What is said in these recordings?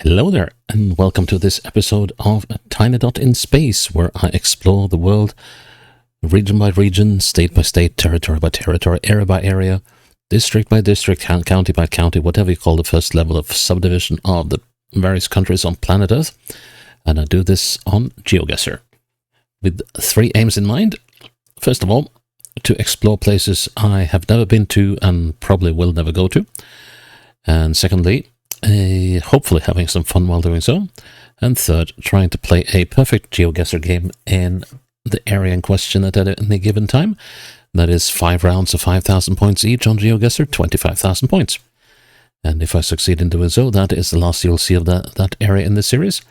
Hello there, and welcome to this episode of A Tiny Dot in Space, where I explore the world region by region, state by state, territory by territory, area by area, district by district, county by county, whatever you call the first level of subdivision of the various countries on planet Earth. And I do this on GeoGuessr with three aims in mind. First of all, to explore places I have never been to and probably will never go to. And secondly, hopefully having some fun while doing so. And third, trying to play a perfect GeoGuessr game in the area in question at any given time. That is 5 rounds of 5,000 points each on GeoGuessr, 25,000 points. And if I succeed in doing so, that is the last you'll see of that area in this series.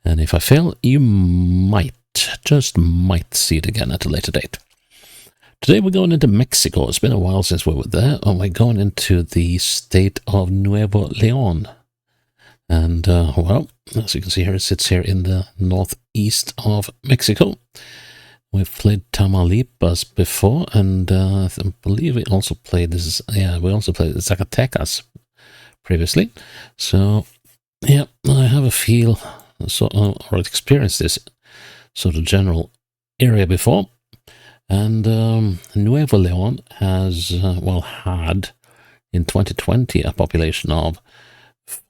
And if I fail, you might, just might see it again at a later date. Today we're going into Mexico. It's been a while since we were there, and we're going into the state of Nuevo León. And, well, as you can see here, it sits here in the northeast of Mexico. We've played Tamaulipas before, and I believe we also played this. Yeah, we also played Zacatecas previously. So, yeah, I have a feel, or experienced this sort of general area before. And Nuevo León has, had in 2020 a population of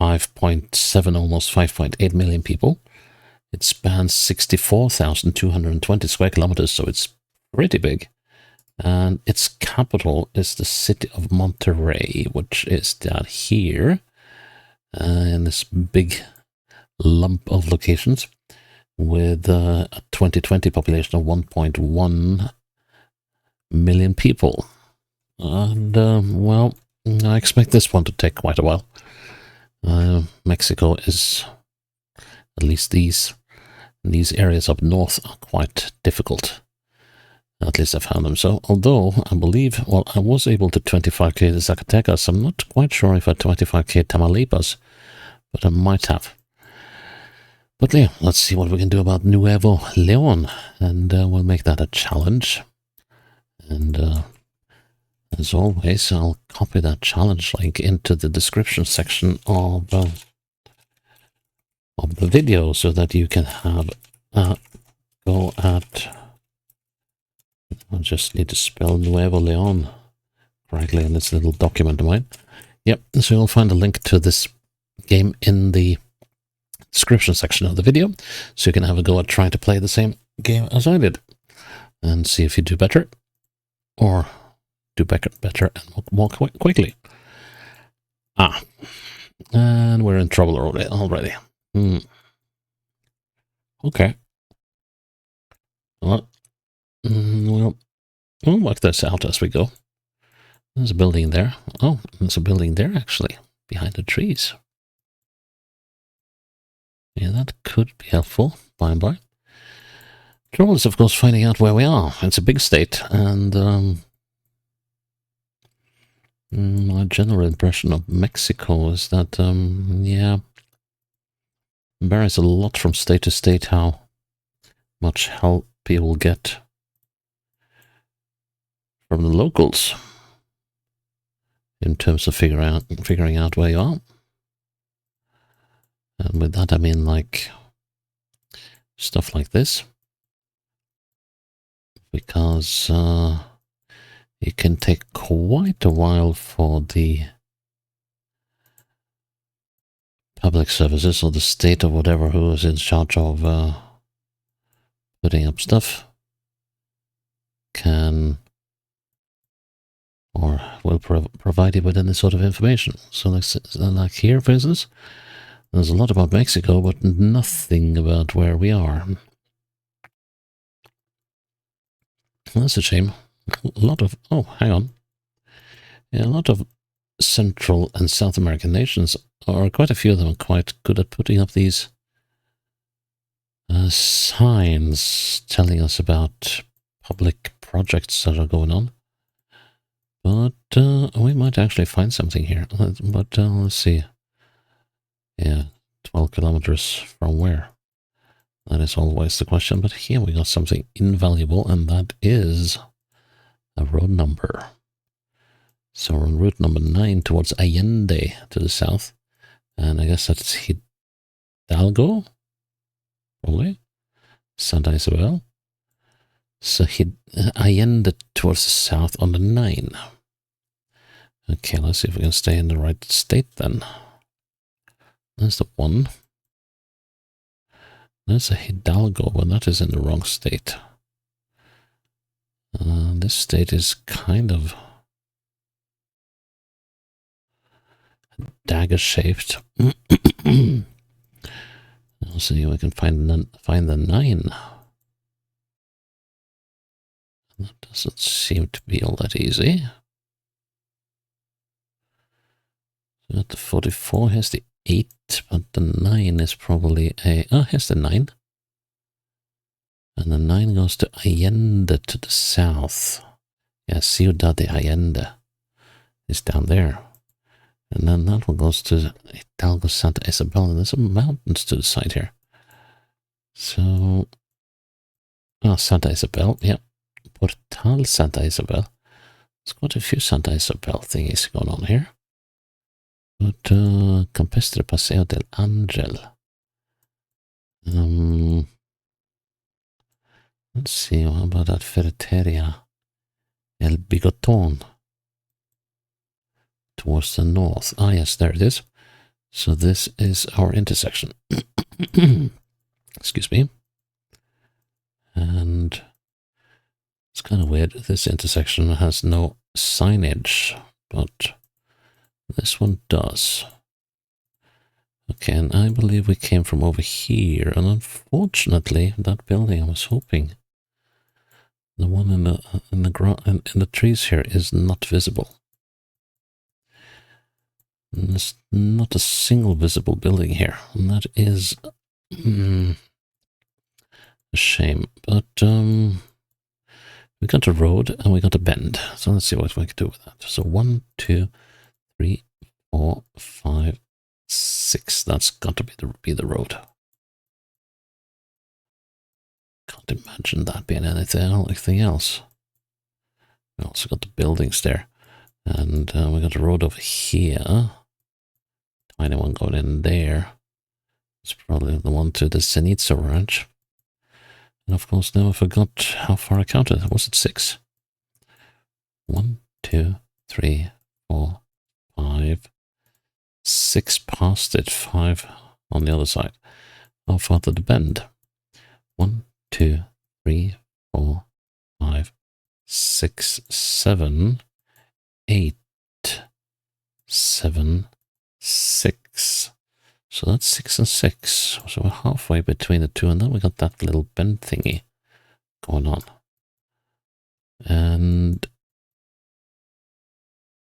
5.7, almost 5.8 million people. It spans 64,220 square kilometers, so it's pretty big. And its capital is the city of Monterrey, which is down here in this big lump of locations, with a 2020 population of 1.1 million people. And, I expect this one to take quite a while. Mexico is, at least these areas up north are quite difficult. At least I found them so. Although, I believe, I was able to 25k the Zacatecas. I'm not quite sure if I 25k Tamaulipas, but I might have. But yeah, let's see what we can do about Nuevo León, and we'll make that a challenge. And as always, I'll copy that challenge link into the description section of the video, so that you can have a go at. I just need to spell Nuevo León correctly in this little document of mine. Yep, so you'll find a link to this game in the description section of the video, so you can have a go at trying to play the same game as I did, and see if you do better, or do better and more quickly. And we're in trouble already. Okay. Well, we'll work this out as we go. There's a building there. Oh, there's a building there, actually, behind the trees. Yeah, that could be helpful by and by. Trouble is, of course, finding out where we are. It's a big state, and my general impression of Mexico is that, it varies a lot from state to state how much help people get from the locals in terms of figuring out where you are. And with that, I mean, like, stuff like this. Because it can take quite a while for the public services or the state or whatever who is in charge of putting up stuff can or will provide you with any sort of information. So like here, for instance, there's a lot about Mexico, but nothing about where we are. That's a shame. A lot of, hang on. Yeah, a lot of Central and South American nations, or quite a few of them, are quite good at putting up these signs telling us about public projects that are going on. But we might actually find something here. But let's see. Yeah, 12 kilometers from where? That is always the question. But here we got something invaluable, and that is a road number. So we're on route number 9 towards Allende to the south. And I guess that's Hidalgo, probably. Santa Isabel. So Allende towards the south on the 9. Okay, let's see if we can stay in the right state then. There's the 1. There's a Hidalgo, but that is in the wrong state. This state is kind of dagger-shaped. I'll see if we can find the 9. That doesn't seem to be all that easy. So the 44 has the 8, but the 9 is probably a... Oh, here's the 9. And the 9 goes to Allende to the south. Yeah, Ciudad de Allende is down there. And then that one goes to Hidalgo, Santa Isabel, and there's some mountains to the side here. So... Oh, Santa Isabel, yeah. Portal Santa Isabel. There's quite a few Santa Isabel thingies going on here. But Campestre Paseo del Angel. Let's see, how about that Ferreteria El Bigoton towards the north? Ah, yes, there it is. So this is our intersection. Excuse me. And it's kind of weird. This intersection has no signage, but this one does. Okay, and I believe we came from over here, and unfortunately, that building I was hoping, the one in the trees here, is not visible. And there's not a single visible building here, and that is a shame. But we got a road and we got a bend, so let's see what we can do with that. So 1, 2, 3, 4, 5, 6. That's got to be the road. Can't imagine that being anything else. We also got the buildings there, and we got a road over here. Tiny one going in there. It's probably the one to the Zenitsa Ranch. And of course, now I forgot how far I counted. Was it 6? 1, 2, 3, 4, 5, 6 past it, 5 on the other side. How far to the bend? 1, 2, 3, 4, 5, 6, 7, 8, 7, 6. So that's 6 and 6. So we're halfway between the two, and then we got that little bend thingy going on. And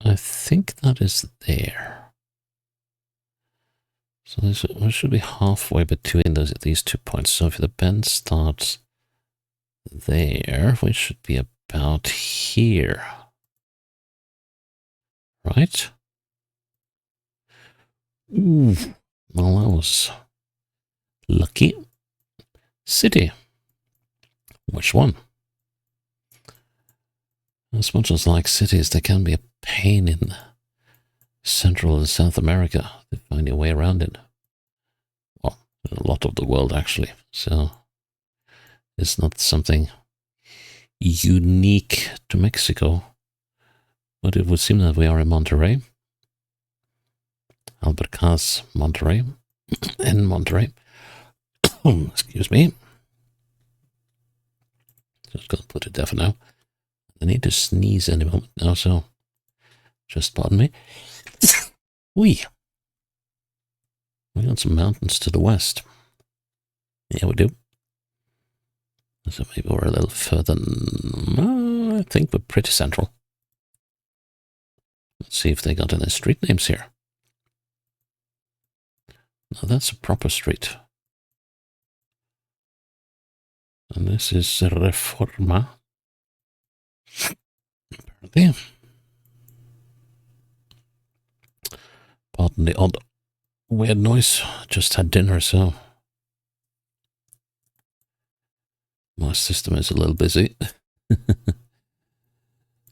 I think that is there. So we should be halfway between these 2 points. So if the bend starts there, we should be about here. Right? Ooh, well, that was lucky. City. Which one? As much as like cities, they can be a pain in Central and South America to find your way around it. Well, a lot of the world, actually. So it's not something unique to Mexico. But it would seem that we are in Monterrey. Albercaz, Monterrey. In Monterrey. Excuse me. Just gonna put it there for now. I need to sneeze any moment now, so just pardon me. We got some mountains to the west. Yeah, we do. So maybe we're a little further. I think we're pretty central. Let's see if they got any street names here. Now that's a proper street. And this is Reforma. Apparently. Pardon the odd weird noise. Just had dinner, so my system is a little busy.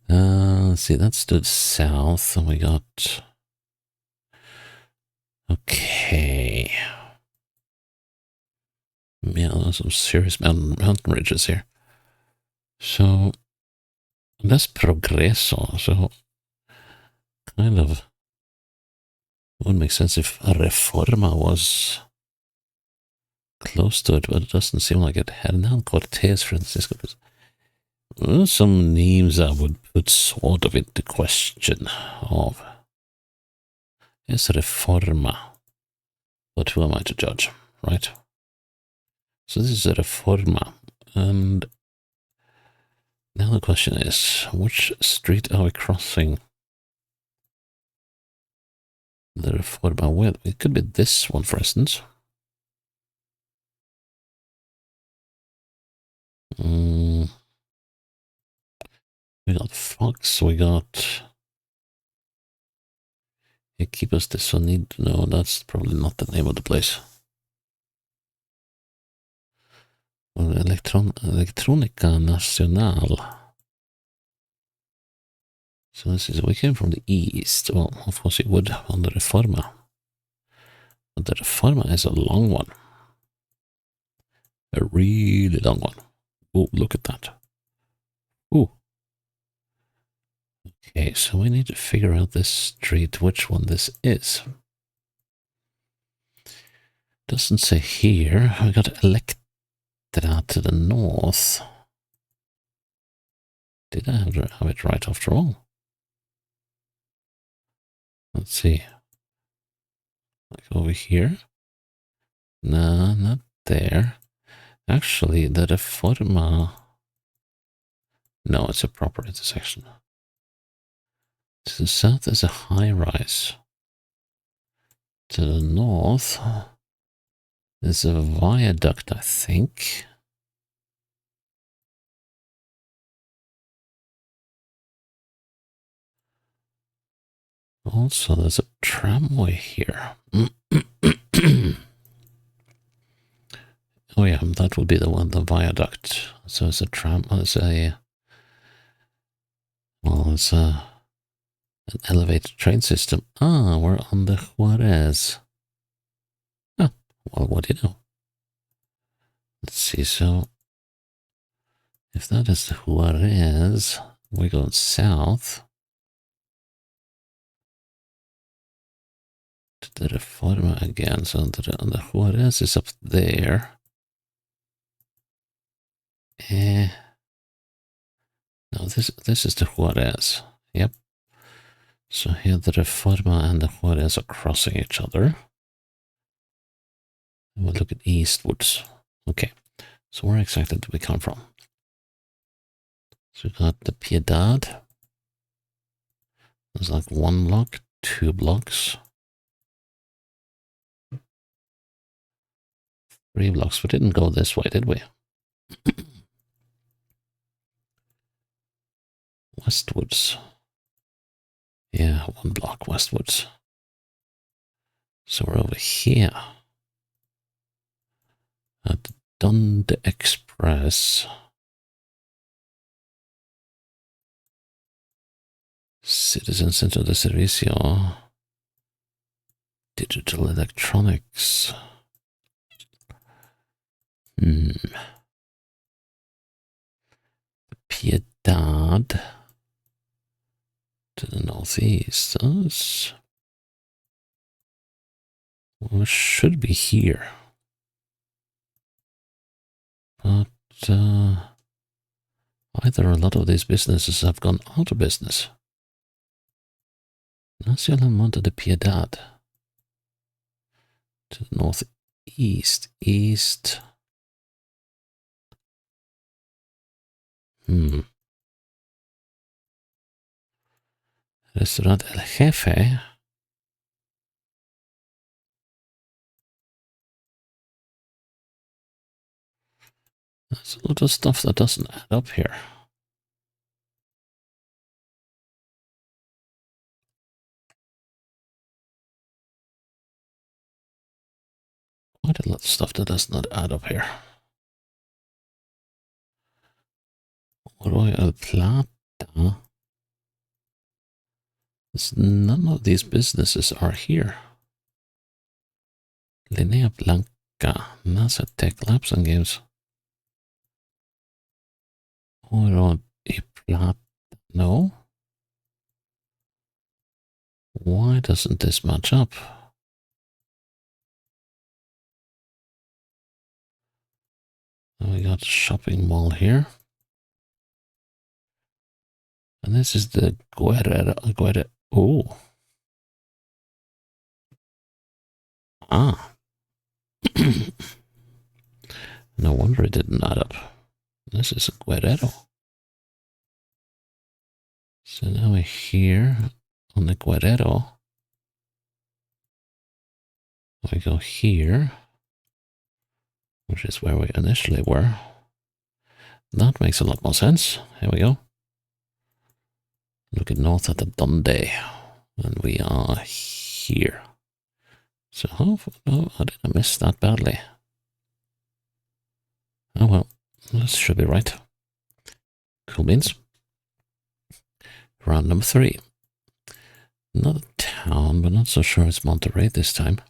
Let's see, that stood south, and we got... Okay. Yeah, there's some serious mountain ridges here. So that's progreso. So kind of would make sense if Reforma was close to it, but it doesn't seem like it. Hernan Cortes Francisco. Well, some names I would put sort of into question of. Is Reforma. But who am I to judge, right? So this is a Reforma. And now the question is, which street are we crossing the Reforma with? It could be this one, for instance. We got Fox, we got Equipos de Sonido. No, that's probably not the name of the place. Well, Electronica Nacional. So this is, we came from the east. Well, of course it would on the Reforma. But the Reforma is a long one. A really long one. Oh, look at that. Oh. Okay, so we need to figure out this street, which one this is. Doesn't say here. We got Electra to the north. Did I have it right after all? Let's see. Like over here? No, not there. Actually, the Reforma... No, it's a proper intersection. To the south is a high-rise. To the north is a viaduct, I think. Also, there's a tramway here. Oh yeah, that would be the one, the viaduct. So it's a tram, it's a... Well, it's an elevated train system. Ah, we're on the Juarez. Oh, well, what do you know? Let's see, so... If that is the Juarez, we go south to the Reforma again. So the Juarez is up there. No, this is the Juarez. Yep. So here the Reforma and the Juarez are crossing each other. And we'll look at eastwards. Okay. So where exactly do we come from? So we got the Piedad. There's like 1 block, 2 blocks, 3 blocks. We didn't go this way, did we? Westwards. Yeah, 1 block westwards. So we're over here at Donde Express. Citizen Centro de Servicio. Digital Electronics. Piedad to the northeast. Those well, should be here. But either a lot of these businesses have gone out of business. Nacional Monte de Piedad to the northeast. East. Restaurant El Jefe. There's a lot of stuff that doesn't add up here. Quite a lot of stuff that does not add up here. Royal Plata. None of these businesses are here. Linea Blanca. NASA Tech Labs and Games. Oro y plata. No. Why doesn't this match up? We got a shopping mall here. And this is the Guerrero. Oh. Ah. No wonder it didn't add up. This is a Guerrero. So now we're here on the Guerrero. We go here, which is where we initially were. That makes a lot more sense. Here we go. Looking north at the Dundee. And we are here. So, oh, I didn't miss that badly. Oh well, this should be right. Cool beans. Round number 3. Another town, but not so sure it's Monterrey this time.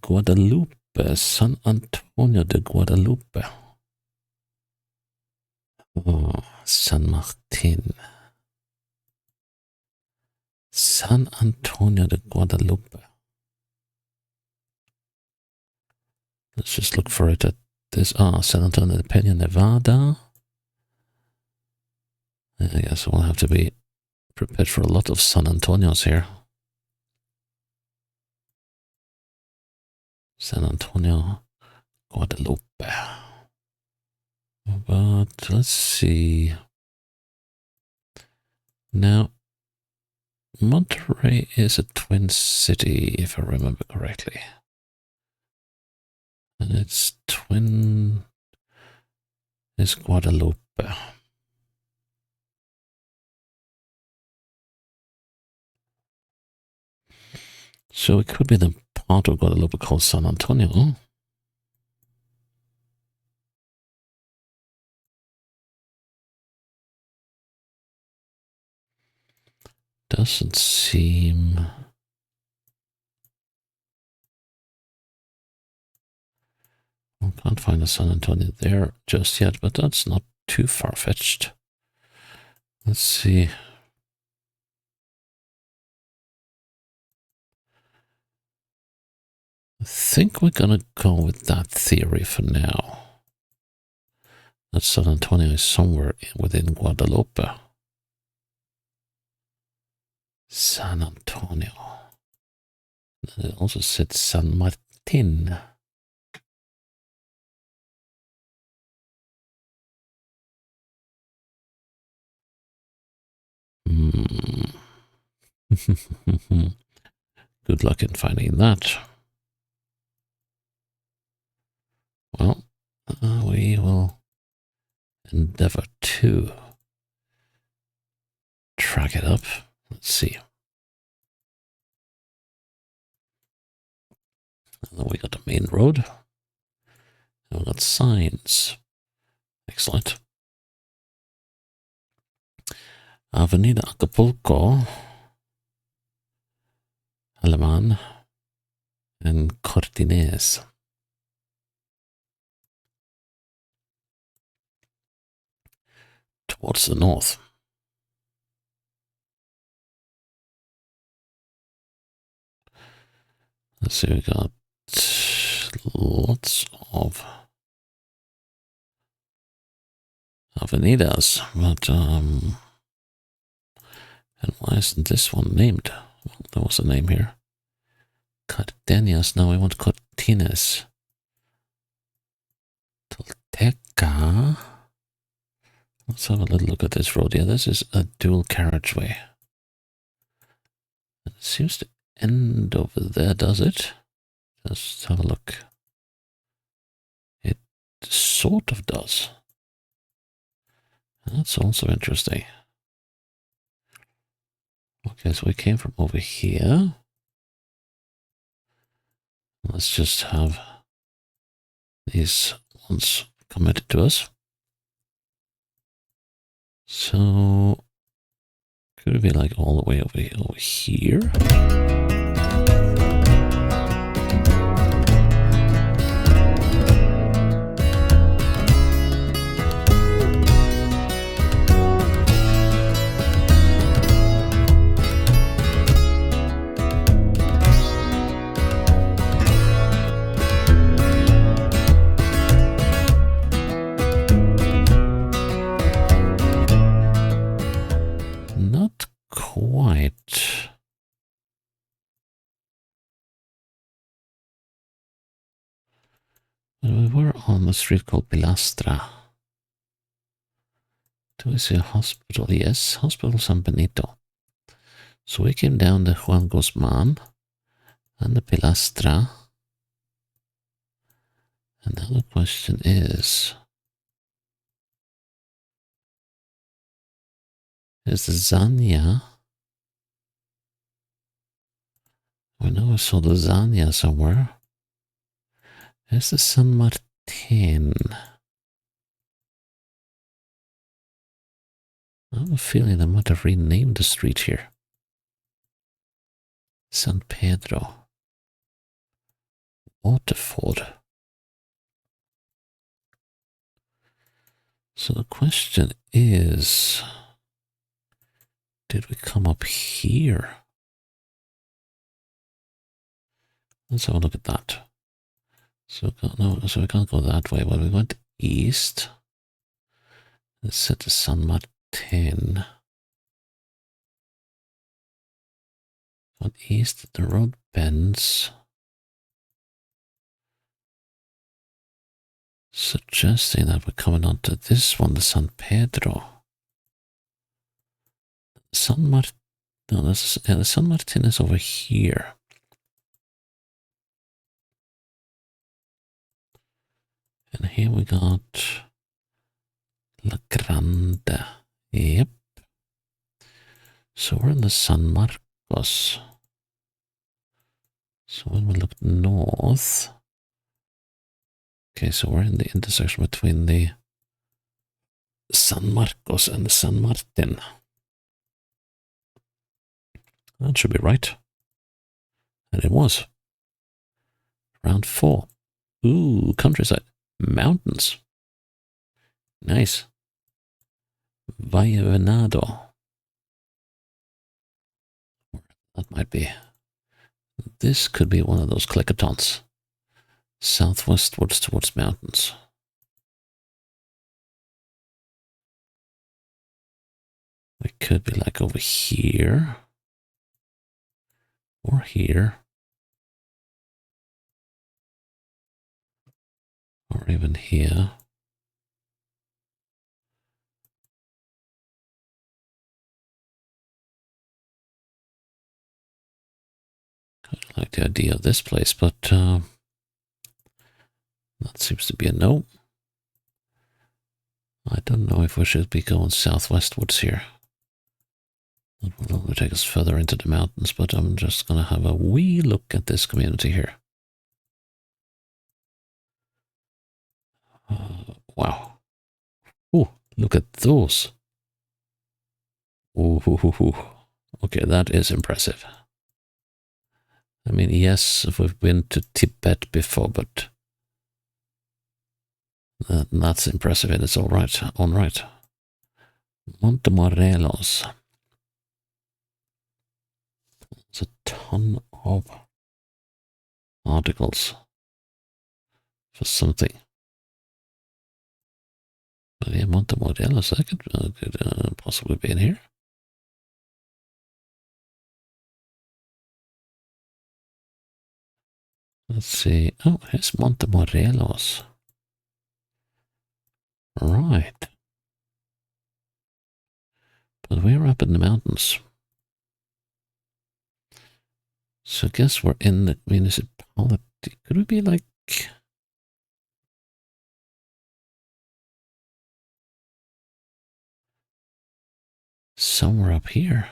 Guadalupe, San Antonio de Guadalupe. Oh, San Martin. San Antonio de Guadalupe. Let's just look for it at this. San Antonio de Peña, Nevada. I guess we'll have to be prepared for a lot of San Antonios here. San Antonio, Guadalupe. But let's see. Now, Monterrey is a twin city, if I remember correctly. And its twin is Guadalupe. So it could be the part of Guadalupe called San Antonio. Doesn't seem... I can't find a San Antonio there just yet, but that's not too far-fetched. Let's see. I think we're gonna go with that theory for now. That San Antonio is somewhere within Guadalupe. San Antonio. And it also said San Martin. Good luck in finding that. Well, we will endeavor to track it up. Let's see. And then we got the main road. And we got signs. Excellent. Avenida Acapulco, Alemán, and Cortines. Towards the north. Let's see, we got lots of avenidas, but and why isn't this one named? Well, there was a name here. Cardenas, now we want Cortines. Tolteca. Let's have a little look at this road. Yeah, this is a dual carriageway. It seems to end over there, does it? Let's have a look. It sort of does. That's also interesting. Okay, so we came from over here. Let's just have these ones committed to us. So, could it be like all the way over here? on the street called Pilastra. Do we see a hospital? Yes, Hospital San Benito. So we came down the Juan Guzman and the Pilastra. And now the question is the Zania? We know I saw the Zania somewhere. Is the San Martin? I have a feeling they might have renamed the street here. San Pedro. Waterford. So the question is, did we come up here? Let's have a look at that. So we can't go that way. Well, we went east. Let's set the San Martin. Went east, the road bends. Suggesting that we're coming onto this one, the San Pedro. San Martin. No, the San Martin is over here. And here we got La Grande. Yep. So we're in the San Marcos. So when we look north. Okay, so we're in the intersection between the San Marcos and the San Martin. That should be right. And it was. Round 4. Ooh, countryside. Mountains. Nice. Valle Venado. That might be. This could be one of those clickathons. Southwestwards towards mountains. It could be like over here. Or here. Or even here. Kind of like the idea of this place, but that seems to be a no. I don't know if we should be going southwestwards here. That will only take us further into the mountains, but I'm just going to have a wee look at this community here. Wow. Ooh, look at those. Ooh, okay, that is impressive. I mean, yes, we've been to Tibet before, but that's impressive in its own right. Montemorelos. There's a ton of articles for something. But yeah, Montemorelos, that could possibly be in here. Let's see. Oh, here's Montemorelos. Right. But we're up in the mountains. So I guess we're in the municipality. Could we be like... somewhere up here?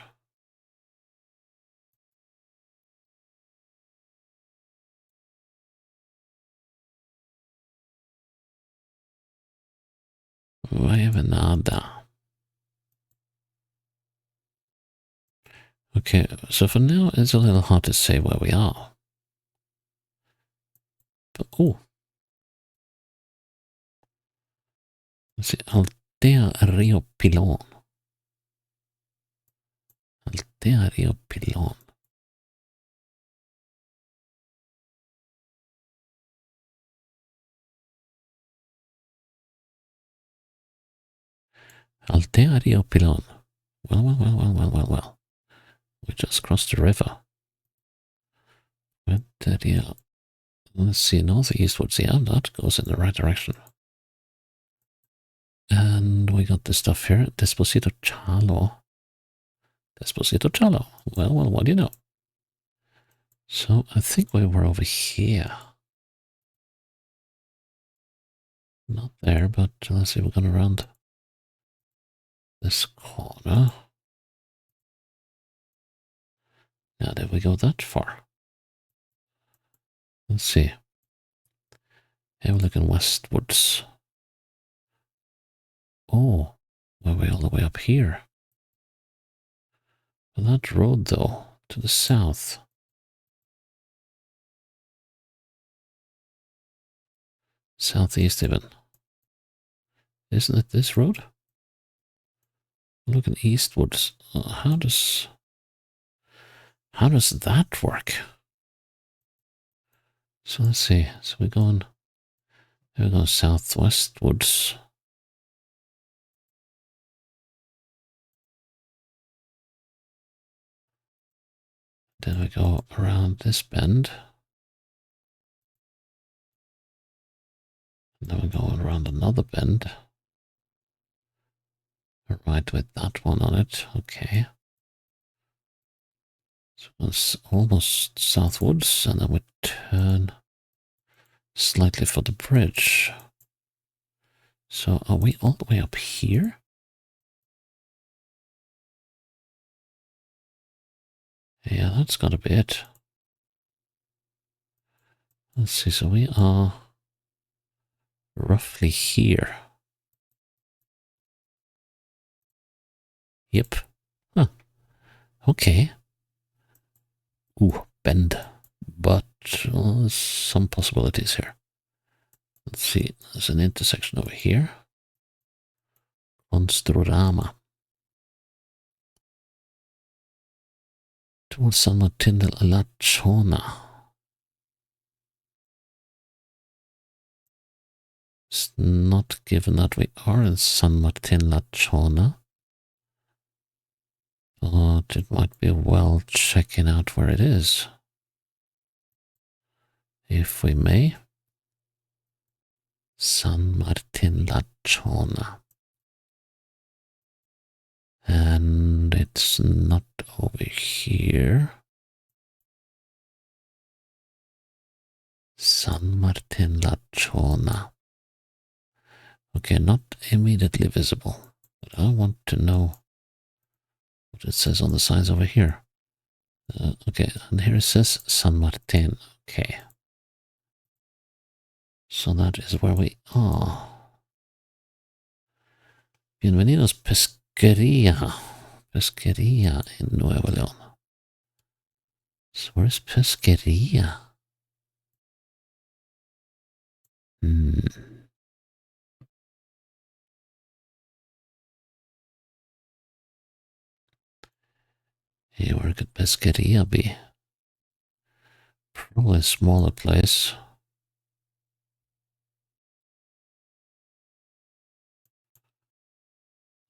Valle Venado. Okay, so for now it's a little hard to say where we are. But, oh. Let's see, Aldea Rio Pilon. Aldea Rio Pilon. Aldea Rio Pilon. Well. We just crossed the river. Let's see, northeastwards. Yeah, that goes in the right direction. And we got this stuff here. Desposito Chalo. Desposito Chalo. Well, what do you know? So I think we were over here. Not there, but let's see, we're going around this corner. Now, did we go that far? Let's see. Here we're looking westwards. Oh, we're way all the way up here. But that road, though, to the south. Southeast even. Isn't it this road? Looking eastwards. How does that work? So let's see. So we're going southwestwards. Then we go around this bend. And then we're going around another bend. Right with that one on it. Okay. So it's almost southwards, and then we turn slightly for the bridge. So are we all the way up here? Yeah, that's gotta be it. Let's see, so we are roughly here. Yep. Huh. Okay. Ooh, bend. But some possibilities here. Let's see, there's an intersection over here. Construrama. Towards San Martin de la Chona. It's not given that we are in San Martin La Chona, but it might be well checking out where it is. If we may. San Martin La Chona. And it's not over here. San Martin La Chona. Okay, not immediately visible. But I want to know what it says on the signs over here. Okay, and here it says San Martin. Okay. So that is where we are. Bienvenidos Pesquería. Pesquería in Nuevo León. So where's Pesquería? Hey, where could Pesquería be? Probably a smaller place.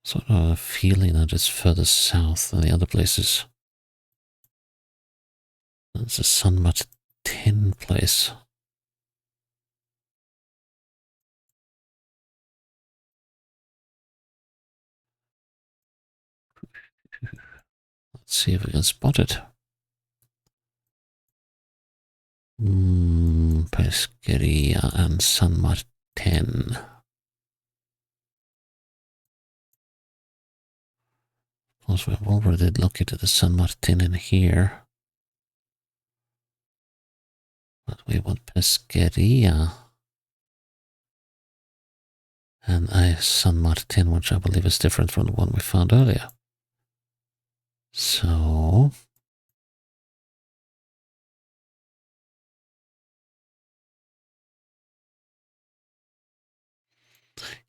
Sort of a feeling that it's further south than the other places. That's a San Martin place. Let's see if we can spot it. Pesquería and San Martin. Of course, we've already located the San Martin in here. But we want Pesquería. And a San Martin, which I believe is different from the one we found earlier. So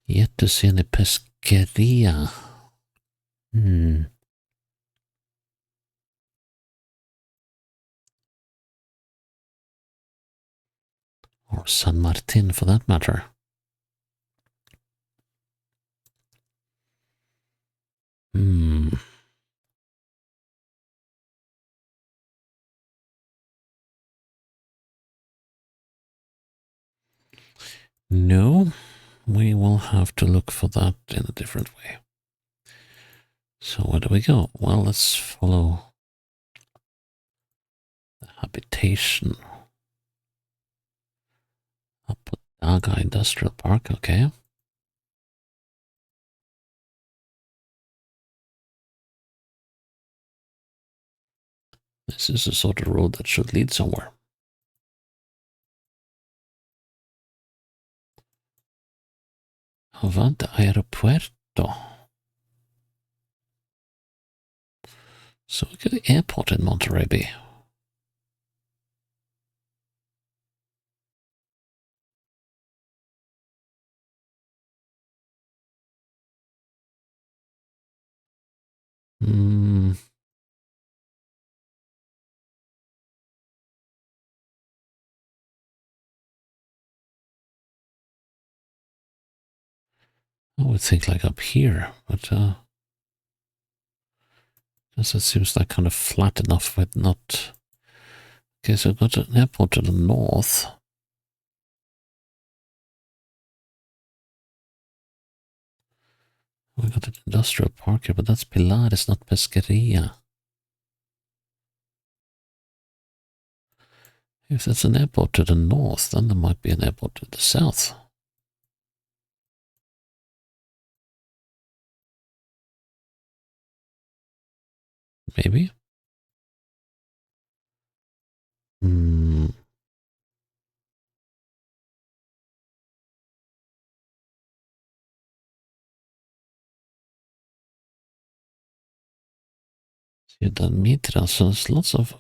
yet to see any Pesquería. Or San Martin for that matter. No, we will have to look for that in a different way. So where do we go? Well, let's follow the habitation. I'll put Naga Industrial Park, okay. This is the sort of road that should lead somewhere. Avante Aeropuerto. So we got the airport in Monterrey Bay. Hmm. I would think like up here, but guess it seems like kind of flat enough with not. Okay, so we've got an airport to the north. We got an industrial park here, but that's Pilar, it's not Pesqueria. If there's an airport to the north, then there might be an airport to the south. Maybe. Hmm. Ciudad Mitra, so there's lots of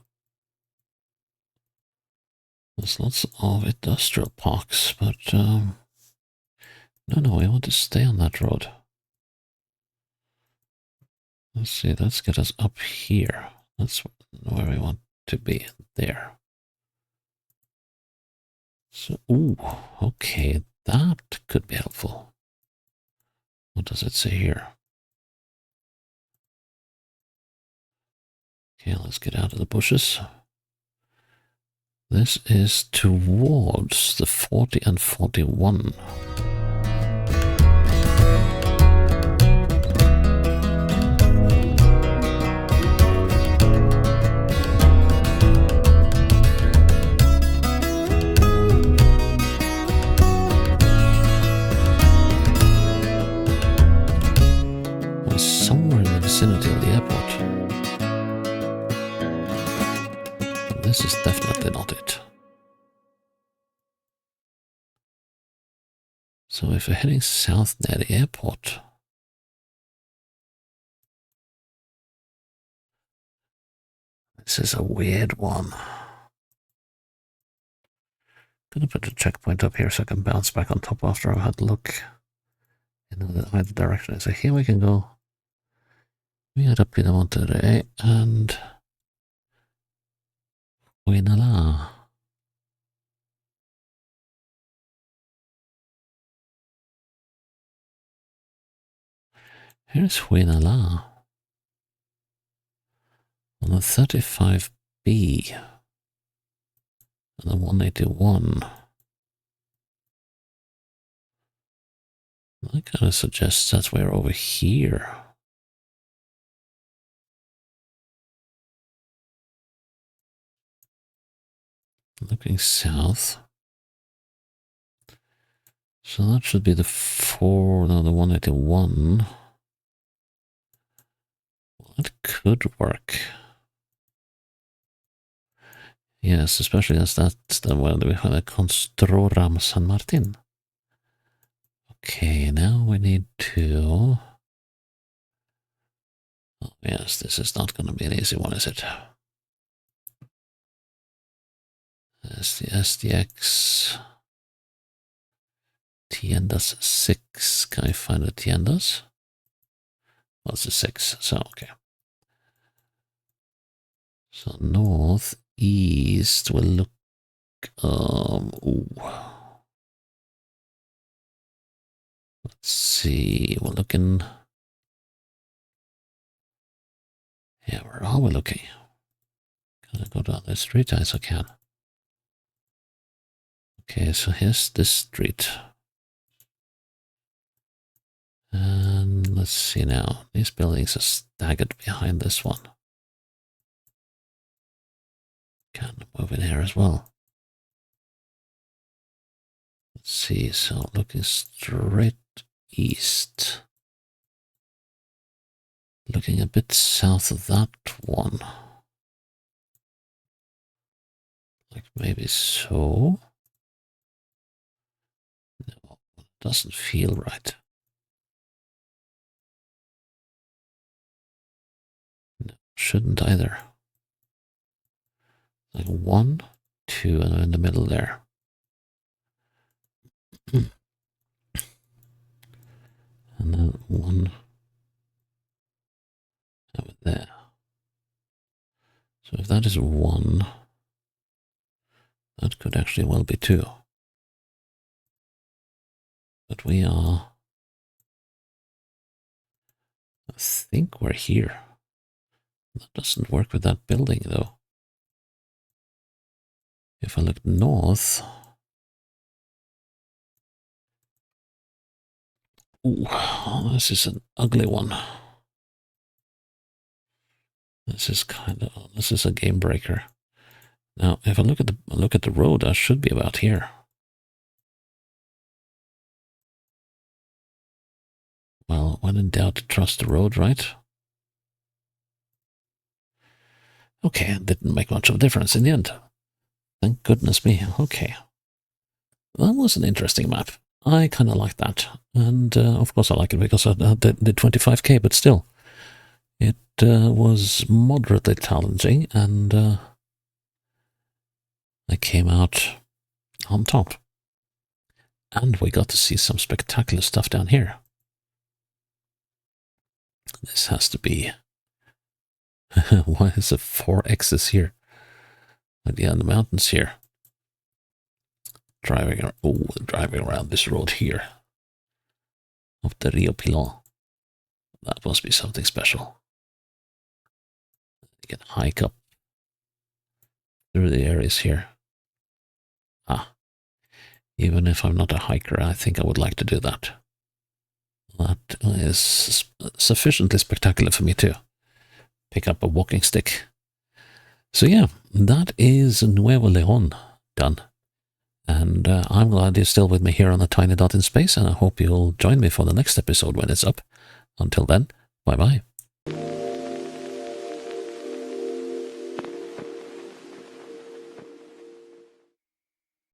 industrial parks, but no, we want to stay on that road. Let's see, let's get us up here. That's where we want to be, there. So, ooh, okay, that could be helpful. What does it say here? Okay, let's get out of the bushes. This is towards the 40 and 41. We're somewhere in the vicinity of the airport. This is definitely not it. So if we're heading south near the airport, this is a weird one. Gonna put a checkpoint up here so I can bounce back on top after I've had a look in either direction. So here we can go. We are up in Monterrey and voila. Here's Huinala on the 35B and the 181. That kind of suggests that we're over here. Looking south. So that should be the 181. That could work. Yes, especially as that's the one we have a Constroram San Martin. Okay, now we need to. Oh, yes, this is not going to be an easy one, is it? There's the SDX. Tiendas 6. Can I find the Tiendas? Well, it's a 6, so okay. So northeast will look, ooh. Let's see, we're looking, yeah, where are we looking? Can I go down this street? Yes, I can. Okay, so here's this street. let's see now. These buildings are staggered behind this one. Can move in here as well. Let's see, so looking straight east. Looking a bit south of that one. Like maybe so. No, it doesn't feel right. No, shouldn't either. Like 1, 2, and in the middle there. And then 1 over there. So if that is 1, that could actually well be 2. But we are... I think we're here. That doesn't work with that building, though. If I look north... Ooh, this is an ugly one. This is a game breaker. Now, if I look at the road, I should be about here. Well, when in doubt, trust the road, right? Okay, it didn't make much of a difference in the end. Thank goodness me. Okay. That was an interesting map. I kind of like that. And of course I like it because I did 25k, but still. It was moderately challenging and I came out on top. And we got to see some spectacular stuff down here. This has to be... Why is it 4 X's here? Yeah, the mountains here. Driving around this road here. Of the Rio Pilon. That must be something special. You can hike up through the areas here. Even if I'm not a hiker, I think I would like to do that. That is sufficiently spectacular for me to pick up a walking stick. So yeah, that is Nuevo León done. And I'm glad you're still with me here on the Tiny Dot in Space, and I hope you'll join me for the next episode when it's up. Until then, bye-bye.